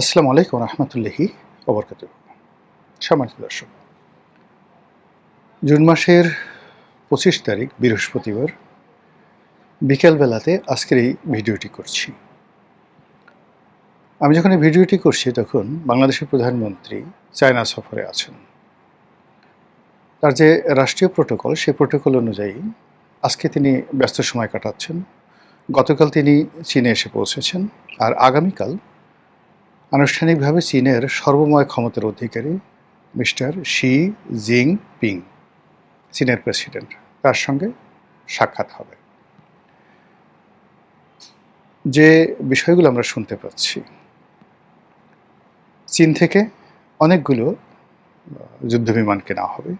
আসসালামু আলাইকুম রহমতুল্লাহি ওবরকাতুহু। সম্মানিত দর্শক, জুন মাসের ২৫ তারিখ বৃহস্পতিবার বিকেলবেলাতে আজকের এই ভিডিওটি করছি। আমি যখন এই ভিডিওটি করছি তখন বাংলাদেশের প্রধানমন্ত্রী চায়না সফরে আছেন। তার যে রাষ্ট্রীয় প্রোটোকল, সেই প্রোটোকল অনুযায়ী আজকে তিনি ব্যস্ত সময় কাটাচ্ছেন। গতকাল তিনি চীনে এসে পৌঁছেছেন, আর আগামীকাল আনুষ্ঠানিকভাবে চীনের সর্বময় ক্ষমতার অধিকারী মিস্টার শি জিনপিং, চীনের প্রেসিডেন্ট, তার সঙ্গে সাক্ষাৎ হবে। যে বিষয়গুলো আমরা শুনতে পাচ্ছি, চীন থেকে অনেকগুলো যুদ্ধবিমান কেনা হবে,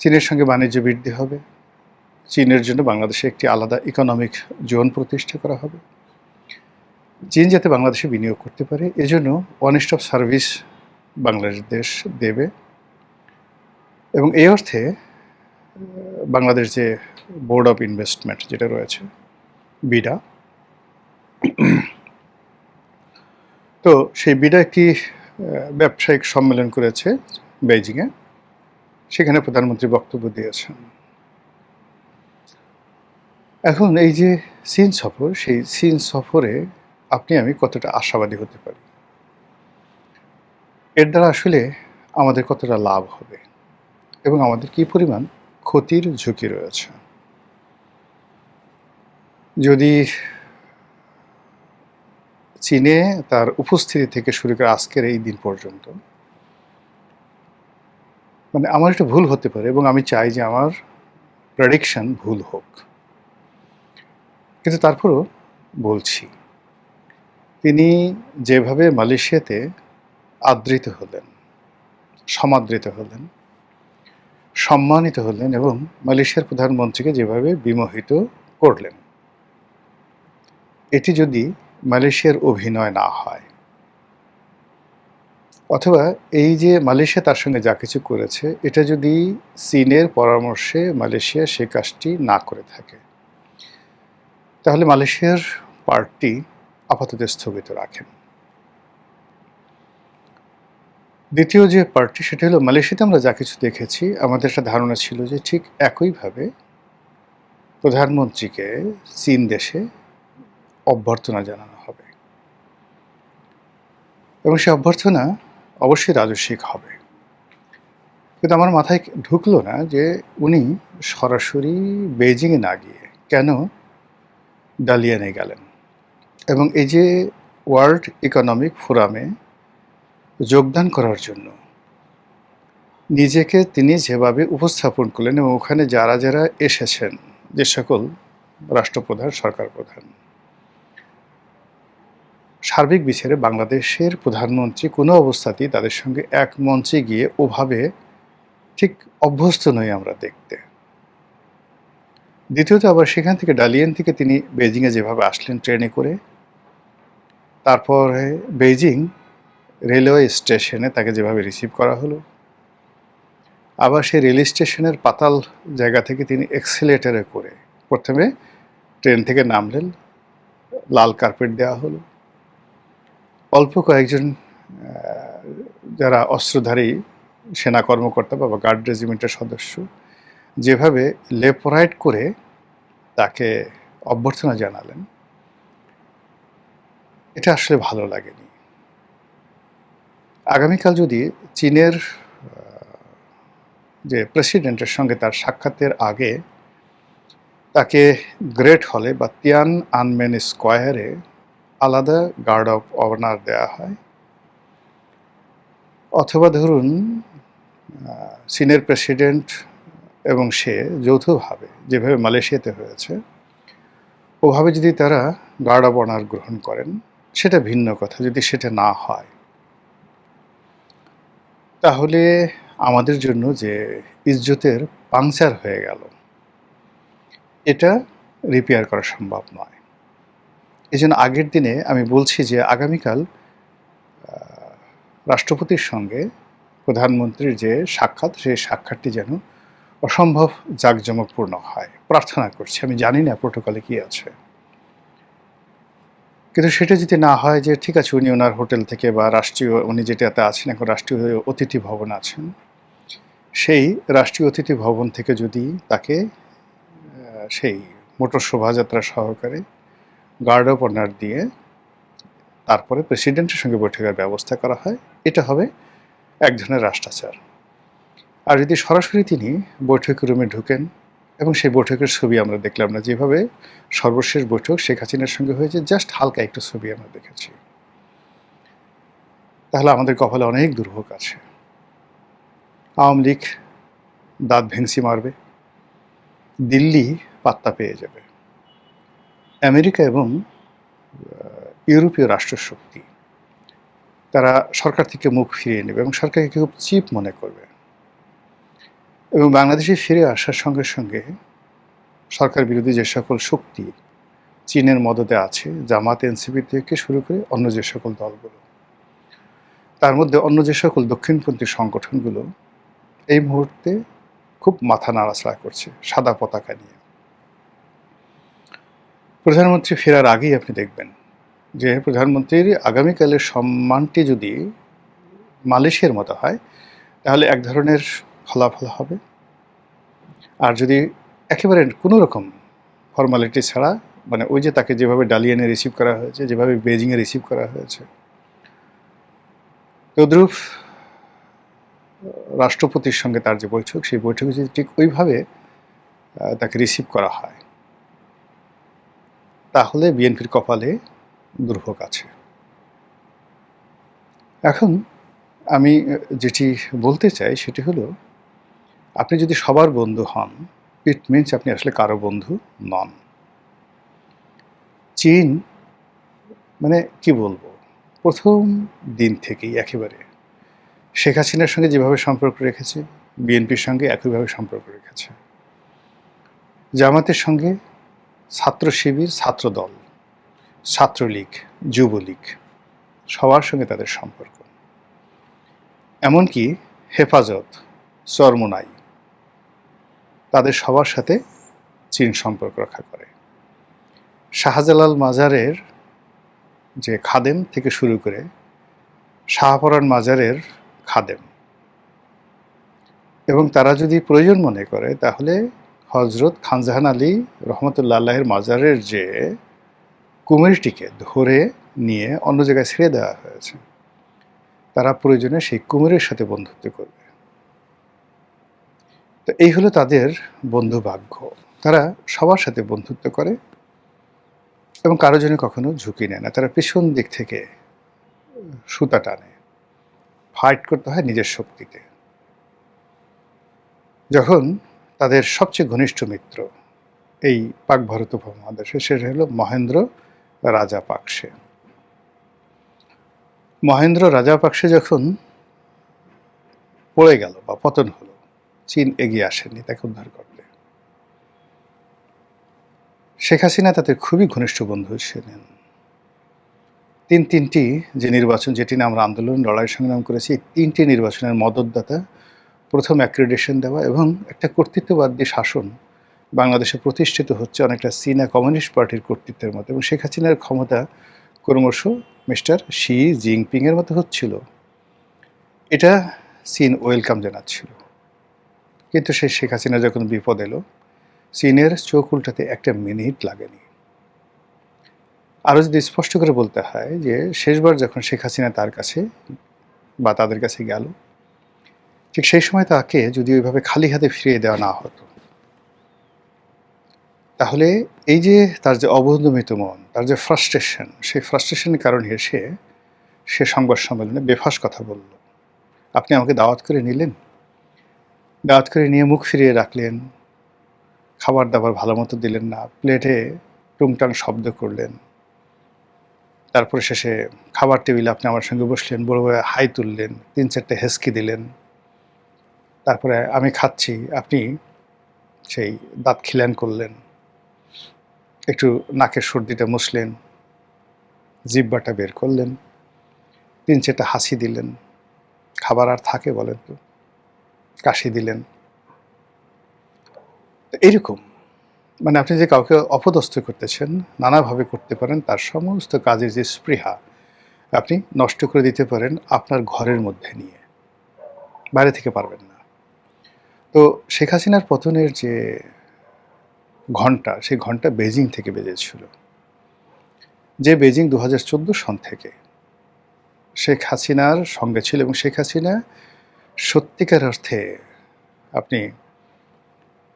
চীনের সঙ্গে বাণিজ্য বৃদ্ধি হবে, চীনের জন্য বাংলাদেশে একটি আলাদা ইকোনমিক জোন প্রতিষ্ঠা করা হবে, চীন যাতে বাংলাদেশে বিনিয়োগ করতে পারে এজন্য ওয়ান স্টপ সার্ভিস বাংলাদেশ দেবে। এবং এই অর্থে বাংলাদেশ যে বোর্ড অফ ইনভেস্টমেন্ট যেটা রয়েছে, বিডা, তো সেই বিডা একটি ব্যবসায়িক সম্মেলন করেছে বেইজিংয়ে। সেখানে প্রধানমন্ত্রী বক্তব্য দিয়েছেন। এখন এই যে চীন সফর, সেই চীন সফরে আপনি আমি কতটা আশাবাদী হতে পারি, এর দ্বারা আসলে আমাদের কতটা লাভ হবে এবং আমাদের কী পরিমাণ ক্ষতির ঝুঁকি রয়েছে। যদি চীনে তার উপস্থিতি থেকে শুরু করে আজকের এই দিন পর্যন্ত, মানে আমার একটু ভুল হতে পারে এবং আমি চাই যে আমার প্রেডিকশন ভুল হোক, কিন্তু তারপরও বলছি, তিনি যেভাবে মালয়েশিয়াতে আদৃত হলেন, সমাদৃত হলেন, সম্মানিত হলেন এবং মালয়েশিয়ার প্রধানমন্ত্রীকে যেভাবে বিমোহিত করলেন, এটি যদি মালয়েশিয়ার অভিনয় না হয়, অথবা এই যে মালয়েশিয়া তার সঙ্গে যা কিছু করেছে এটা যদি চীনের পরামর্শে মালয়েশিয়া সে কাজটি না করে থাকে, তাহলে মালয়েশিয়ার পার্টি আপাতত স্থগিত রাখেন। দ্বিতীয় যে পার্টি, সেটা হলো মালয়েশিয়াতে আমরা যা কিছু দেখেছি, আমাদের একটা ধারণা ছিল যে ঠিক একইভাবে প্রধানমন্ত্রীকে চীন দেশে অভ্যর্থনা জানানো হবে এবং সে অভ্যর্থনা অবশ্যই রাজস্বিক হবে। কিন্তু আমার মাথায় ঢুকলো না যে উনি সরাসরি বেইজিংয়ে না গিয়ে কেন ডালিয়ানে গেলেন এবং এই যে ওয়ার্ল্ড ইকোনমিক ফোরামে যোগদান করার জন্য নিজেকে তিনি যেভাবে উপস্থাপন করলেন এবং ওখানে যারা যারা এসেছেন, যে সকল রাষ্ট্রপ্রধান, সরকার প্রধান, সার্বিক বিচারে বাংলাদেশের প্রধানমন্ত্রী কোনো অবস্থাতেই তাদের সঙ্গে এক মঞ্চে গিয়ে ওভাবে ঠিক অভ্যস্ত নই আমরা দেখতে। দ্বিতীয়ত আবার সেখান থেকে ডালিয়ান থেকে তিনি বেইজিংয়ে যেভাবে আসলেন ট্রেনে করে, তারপরে বেইজিং রেলওয়ে স্টেশনে তাকে যেভাবে রিসিভ করা হলো, আবার সেই রেল স্টেশনের পাতাল জায়গা থেকে তিনি এক্সেলেটারে করে প্রথমে ট্রেন থেকে নামলেন, লাল কার্পেট দেওয়া হলো, অল্প কয়েকজন যারা অস্ত্রধারী সেনা কর্মকর্তা বা গার্ড রেজিমেন্টের সদস্য যেভাবে লেফট রাইট করে তাকে অভ্যর্থনা জানালেন, এটা আসলে ভালো লাগেনি। আগামীকাল যদি চীনের যে প্রেসিডেন্টের সঙ্গে তার সাক্ষাতের আগে তাকে গ্রেট হলে বা তিয়ান আনমেন স্কোয়ারে আলাদা গার্ড অফ অনার দেওয়া হয়, অথবা ধরুন চীনের প্রেসিডেন্ট এবং সে যৌথভাবে যেভাবে মালয়েশিয়াতে হয়েছে ওভাবে যদি তারা গার্ড অফ অনার গ্রহণ করেন, সেটা ভিন্ন কথা। যদি সেটা না হয়, তাহলে আমাদের জন্য যে ইজ্জতের পাংচার হয়ে গেল, এটা রিপেয়ার করা সম্ভব নয়। এই জন্য আগের দিনে আমি বলছি যে আগামীকাল রাষ্ট্রপতির সঙ্গে প্রধানমন্ত্রীর যে সাক্ষাৎ, সেই সাক্ষাৎটি যেন অসম্ভব জাঁকজমকপূর্ণ হয়, প্রার্থনা করছি। আমি জানি না প্রোটোকলে কী আছে। কিন্তু সেটা যদি না হয় যে ঠিক আছে উনি ওনার হোটেল থেকে বা রাষ্ট্রীয় উনি যেটাতে আছেন এখন রাষ্ট্রীয় অতিথি ভবন আছেন, সেই রাষ্ট্রীয় অতিথি ভবন থেকে যদি তাকে সেই মোটর শোভাযাত্রা সহকারে গার্ড অফ অনার দিয়ে তারপরে প্রেসিডেন্টের সঙ্গে বৈঠকের ব্যবস্থা করা হয়, এটা হবে এক ধরনের রাষ্ট্রাচার। আর যদি সরাসরি তিনি বৈঠক রুমে ঢুকেন এবং সেই বৈঠকের ছবি আমরা দেখলাম না, যেভাবে সর্বশেষ বৈঠক শেখ হাসিনার সঙ্গে হয়েছে, জাস্ট হালকা একটু ছবি আমরা দেখেছি, তাহলে আমাদের কপালে অনেক দুর্ভোগ আছে। আওয়ামী লীগ দাঁত ভেংসি মারবে, দিল্লি পাত্তা পেয়ে যাবে, আমেরিকা এবং ইউরোপীয় রাষ্ট্রশক্তি তারা সরকার থেকে মুখ ফিরিয়ে নেবে এবং সরকারকে খুব চিপ মনে করবে, এবং বাংলাদেশে ফিরে আসার সঙ্গে সঙ্গে সরকার বিরোধী যে সকল শক্তি চীনের মদদে আছে, জামাত এনসিপি থেকে শুরু করে অন্য যে সকল দলগুলো, তার মধ্যে অন্য যে সকল দক্ষিণপন্থী সংগঠনগুলো এই মুহূর্তে খুব মাথা নাড়াচাড়া করছে সাদা পতাকা নিয়ে। প্রধানমন্ত্রী ফেরার আগেই আপনি দেখবেন যে প্রধানমন্ত্রীর আগামীকালের সম্মানটি যদি মালয়েশিয়ার মতো হয় তাহলে এক ধরনের ফলাফল হবে, আর যদি একেবারে কোনো রকম ফর্মালিটি ছাড়া, মানে ওই যে তাকে যেভাবে ডালিয়ানে রিসিভ করা হয়েছে, যেভাবে বেজিংয়ে রিসিভ করা হয়েছে, তদ্রূপ রাষ্ট্রপতির সঙ্গে তার যে বৈঠক, সেই বৈঠকে যদি ঠিক ওইভাবে তাকে রিসিভ করা হয় তাহলে বিএনপির কপালে দুর্ভোগ আছে। এখন আমি যেটি বলতে চাই সেটি হলো, আপনি যদি সবার বন্ধু হন, ইট মিনস আপনি আসলে কারো বন্ধু নন। চীন মানে কি বলবো, প্রথম দিন থেকেই একেবারে শেখ হাসিনার সঙ্গে যেভাবে সম্পর্ক রেখেছে, বিএনপির সঙ্গে একইভাবে সম্পর্ক রেখেছে, জামাতের সঙ্গে ছাত্র শিবির, ছাত্রদল, ছাত্রলীগ, যুবলীগ, সবার সঙ্গে তাদের সম্পর্ক, এমনকি হেফাজত, চরমোনাই, তাদের সবার সাথে চীন সম্পর্ক রক্ষা করে। শাহজালাল মাজারের যে খাদেম থেকে শুরু করে শাহপরান মাজারের খাদেম, এবং তারা যদি প্রয়োজন মনে করে তাহলে হজরত খানজাহান আলী রহমতুল্লাহ আল্লাহের মাজারের যে কুমিরটিকে ধরে নিয়ে অন্য জায়গায় ছেড়ে দেওয়া হয়েছে, তারা প্রয়োজনে সেই কুমিরের সাথে বন্ধুত্ব করবে। তো এই হলো তাদের বন্ধু ভাগ্য, তারা সবার সাথে বন্ধুত্ব করে এবং কারো জন্য কখনো ঝুঁকি নেয় না, তারা পেছন দিক থেকে সুতা টানে, ফাইট করতে হয় নিজের শক্তিতে। যখন তাদের সবচেয়ে ঘনিষ্ঠ মিত্র এই পাক ভারত উপমহাদেশে, সেটা হলো মহেন্দ্র রাজাপাকসে। মহেন্দ্র রাজাপাকসে যখন পড়ে গেল বা পতন হলো, চীন এগিয়ে আসেনি তাকে উদ্ধার করতে। শেখ হাসিনা তাদের খুবই ঘনিষ্ঠ বন্ধু ছিলেন। তিনটি যে নির্বাচন, যেটি নিয়ে আমরা আন্দোলন লড়াই সংগ্রাম করেছি, তিনটি নির্বাচনের মদতদাতা, প্রথম অ্যাক্রেডিটেশন দেওয়া এবং একটা কর্তৃত্ববাদী শাসন বাংলাদেশে প্রতিষ্ঠিত হচ্ছে অনেকটা চীনা কমিউনিস্ট পার্টির কর্তৃত্বের মতো, এবং শেখ হাসিনার ক্ষমতা ক্রমশ মিস্টার শি জিনপিংয়ের মতো হচ্ছিল। এটা চীন ওয়েলকাম জানাচ্ছিল। কিন্তু সেই শেখ হাসিনা যখন বিপদ এলো, চীনের চোখ উল্টাতে একটা মিনিট লাগেনি। আরও যদি স্পষ্ট করে বলতে হয় যে শেষবার যখন শেখ হাসিনা তার কাছে বা তাদের কাছে গেল, ঠিক সেই সময় তাকে যদি ওইভাবে খালি হাতে ফিরিয়ে দেওয়া না হতো, তাহলে এই যে তার যে অবদমিত মন, তার যে ফ্রাস্ট্রেশন, সেই ফ্রাস্ট্রেশনের কারণে সে সংবাদ সম্মেলনে বেফাস কথা বলল। আপনি আমাকে দাওয়াত করে নিলেন, দাওয়াত করে নিয়ে মুখ ফিরিয়ে রাখলেন, খাবার দাবার ভালো মতো দিলেন না, প্লেটে টুংটাং শব্দ করলেন, তারপরে শেষে খাবার টেবিলে আপনি আমার সঙ্গে বসলেন, বড় বড় হাই তুললেন, 3-4টে হেসকি দিলেন, তারপরে আমি খাচ্ছি, আপনি সেই দাঁত খিলান করলেন, একটু নাকের সর্দিটা মুছলেন, জিহ্বাটা বের করলেন, 3-4টা হাসি দিলেন, খাবার আর থাকে বলেন তো, কাশি দিলেন। এইরকম মানে আপনি যে কাউকে অপদস্থ করতেছেন, নানাভাবে করতে পারেন, তার সমস্ত কাজের যে স্পৃহা আপনি নষ্ট করে দিতে পারেন আপনার ঘরের মধ্যে নিয়ে, বাইরে থেকে পারবেন না। তো শেখ হাসিনার পতনের যে ঘণ্টা, সেই ঘণ্টা বেজিং থেকে বেজেছিল। যে বেজিং 2014 সন থেকে শেখ হাসিনার সঙ্গে ছিল, এবং শেখ হাসিনা সত্যিকার অর্থে আপনি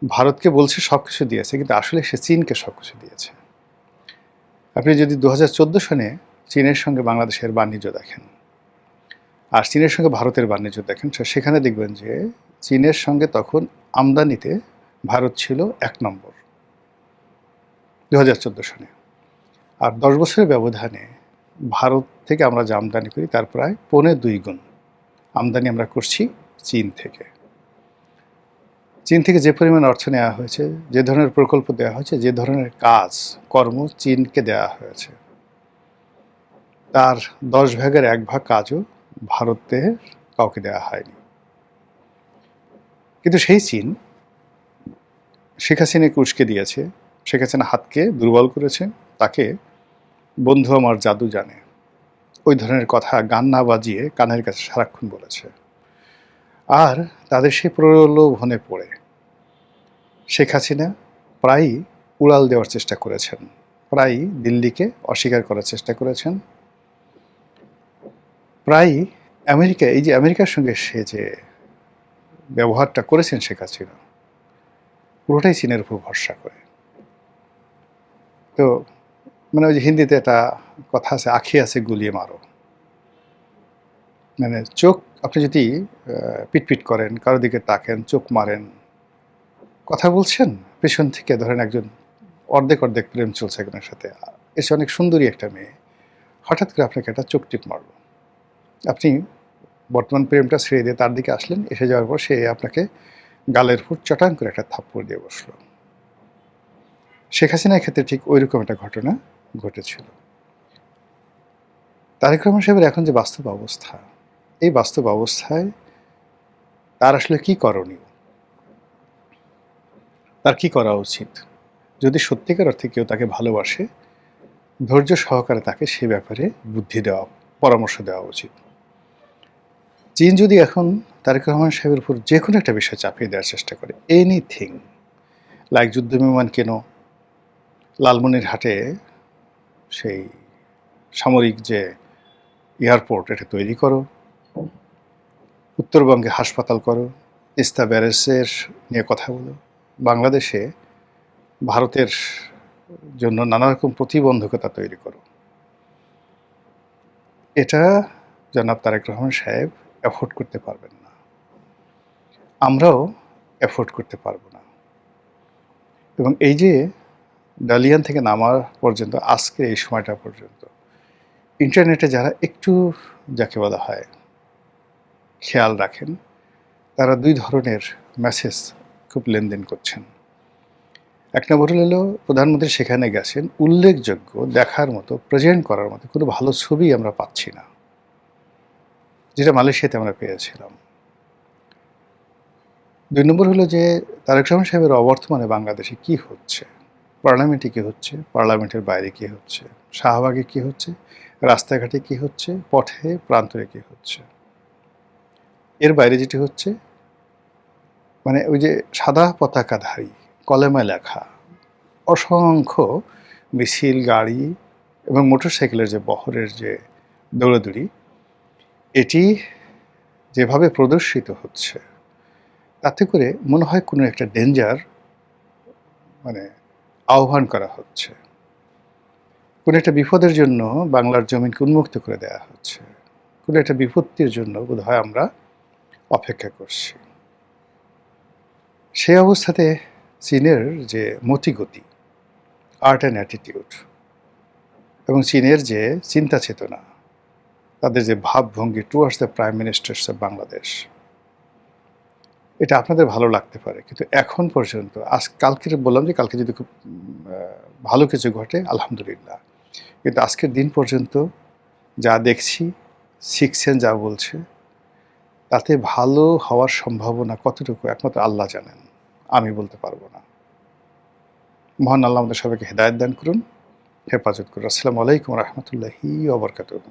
ভারতকে বলছে সব কিছু দিয়েছে, কিন্তু আসলে সে চীনকে সব কিছু দিয়েছে। আপনি যদি 2014 সনে চীনের সঙ্গে বাংলাদেশের বাণিজ্য দেখেন আর চীনের সঙ্গে ভারতের বাণিজ্য দেখেন, সেখানে দেখবেন যে চীনের সঙ্গে তখন আমদানিতে ভারত ছিল 1 নম্বর 2014 সনে। আর 10 বছরের ব্যবধানে ভারত থেকে আমরা যে আমদানি করি তার প্রায় 2.25 গুণ আমদানি আমরা করছি চীন থেকে। চীন থেকে যে পরিমাণ অর্থ নেওয়া হয়েছে, যে ধরনের প্রকল্প দেওয়া হয়েছে, যে ধরনের কাজ কর্ম চীনকে দেওয়া হয়েছে, তার 10 ভাগের 1 ভাগ কাজও ভারতের কাউকে দেওয়া হয়নি। কিন্তু সেই চীন শেখ হাসিনাকে উস্কে দিয়েছে, শেখ হাসিনা হাতকে দুর্বল করেছে, তাকে বন্ধু আমার জাদু জানে ওই ধরনের কথা গান না বাজিয়ে কানের কাছে সারাক্ষণ বলেছে। আর তাদের সেই প্রলোভনে পড়ে শেখ হাসিনা প্রায়ই উড়াল দেওয়ার চেষ্টা করেছেন, প্রায়ই দিল্লিকে অস্বীকার করার চেষ্টা করেছেন, প্রায়ই আমেরিকা, এই যে আমেরিকার সঙ্গে সে যে ব্যবহারটা করেছেন শেখ হাসিনা, পুরোটাই চীনের উপর ভরসা করে। তো মানে ওই যে হিন্দিতে একটা কথা আছে, আখি আছে গুলিয়ে মারো। মানে চোখ আপনি যদি পিটপিট করেন, কারো দিকে তাকেন, চোখ মারেন, কথা বলছেন, পেছন থেকে ধরেন একজন অর্ধেক অর্ধেক প্রেম চলছে একজনের সাথে, এসে অনেক সুন্দরী একটা মেয়ে হঠাৎ করে আপনাকে একটা চোখ টিপ মারল, আপনি বর্তমান প্রেমটা ছেড়ে দিয়ে তার দিকে আসলেন, এসে যাওয়ার পর সে আপনাকে গালের উপর চটাং করে একটা থাপ্পড় দিয়ে বসলো। শেখ হাসিনার ক্ষেত্রে ঠিক ওই রকম একটা ঘটনা ঘটেছিল। তারেক রহমান সাহেবের এখন যে বাস্তব অবস্থা, এই বাস্তব অবস্থায় তার আসলে কি করণীয়, তার কি করা উচিত? যদি সত্যিকার অর্থে কেউ তাকে ভালোবাসে, ধৈর্য সহকারে তাকে সে ব্যাপারে বুদ্ধি দেওয়া, পরামর্শ দেওয়া উচিত। চীন যদি এখন তারেক রহমান সাহেবের উপর যে কোনো একটা বিষয় চাপিয়ে দেওয়ার চেষ্টা করে, এনিথিং লাইক যুদ্ধ বিমান কেন, লালমনিরহাটে সেই সামরিক যে এয়ারপোর্ট এটা তৈরি করো, উত্তরবঙ্গে হাসপাতাল করো, তিস্তা ব্যারেজের নিয়ে কথা বলো, বাংলাদেশে ভারতের জন্য নানা রকম প্রতিবন্ধকতা তৈরি করো, এটা জনাব তারেক রহমান সাহেব অ্যাফোর্ড করতে পারবেন না, আমরাও অ্যাফোর্ড করতে পারবো না। এবং এই যে ডালিয়ান থেকে নামার পর্যন্ত আজকের এই সময়টা পর্যন্ত ইন্টারনেটে যারা একটু যাকে বলা হয় খেয়াল রাখেন, তারা 2 ধরনের মেসেজ খুব লেনদেন করছেন। এক নম্বর হলো প্রধানমন্ত্রী সেখানে গেছেন, উল্লেখযোগ্য, দেখার মতো, প্রেজেন্ট করার মতো কোনো ভালো ছবি আমরা পাচ্ছি না, যেটা মালয়েশিয়াতে আমরা পেয়েছিলাম। 2 নম্বর হলো যে তারেক রহমান সাহেবের অবর্তমানে বাংলাদেশে কি হচ্ছে, পার্লামেন্টে কী হচ্ছে, পার্লামেন্টের বাইরে কী হচ্ছে, শাহবাগে কী হচ্ছে, রাস্তাঘাটে কী হচ্ছে, পথে প্রান্তরে কী হচ্ছে, এর বাইরে যেটি হচ্ছে মানে ওই যে সাদা পতাকাধারী কলেমায় লেখা অসংখ্য মিছিল, গাড়ি এবং মোটরসাইকেলের যে বহরের যে দৌড়াদৌড়ি, এটি যেভাবে প্রদর্শিত হচ্ছে, তাতে করে মনে হয় কোনো একটা ডেঞ্জার মানে আহ্বান করা হচ্ছে, কোনো একটা বিপদের জন্য বাংলার জমিনকে উন্মুক্ত করে দেওয়া হচ্ছে, কোনো একটা বিপত্তির জন্য বোধহয় আমরা অপেক্ষা করছি। সেই অবস্থাতে চীনের যে মতিগতি, আর্ট অ্যান্ড অ্যাটিটিউড, এবং চীনের যে চিন্তা চেতনা, তাদের যে ভাবভঙ্গি towards the prime ministers of Bangladesh, এটা আপনাদের ভালো লাগতে পারে, কিন্তু এখন পর্যন্ত কালকে বললাম যে কালকে যদি খুব ভালো কিছু ঘটে আলহামদুলিল্লাহ, কিন্তু আজকের দিন পর্যন্ত যা দেখছি, শিখছেন যা বলছে, তাতে ভালো হওয়ার সম্ভাবনা কতটুকু একমাত্র আল্লাহ জানেন, আমি বলতে পারবো না। মহান আল্লাহ আমাদের সবাইকে হেদায়েত দান করুন, হেফাজত করুন। আসসালামু আলাইকুম ওয়া রাহমাতুল্লাহি ওয়া বারাকাতুহু।